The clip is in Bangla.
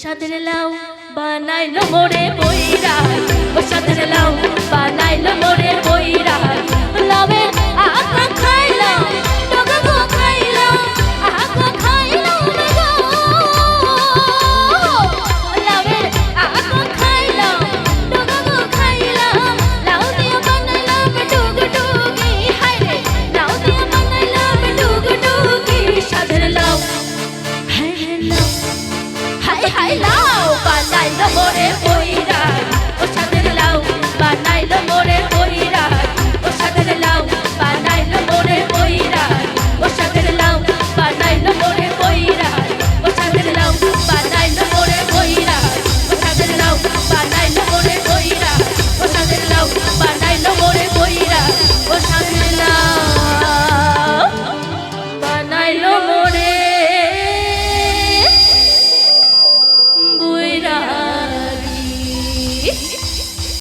সাদের লাউ বানাইলো মোরে বইরা, ও সাদের লাউ বানাইলো মোরে বইরা। লাউয়ের আঁকা খাইলাম, ডগা গো খাইলাম, আঁকা খাইলাম গো। লাউয়ের আঁকা খাইলাম, ডগা গো খাইলাম, লাউ দিয়ে বানাইলাম ডুগডুগি। হায় রে লাউ দিয়ে বানাইলাম ডুগডুগি। সাদের লাউ হায় রে লাউ, হায় হায় লাউ বানাইলো মোরে বইরা।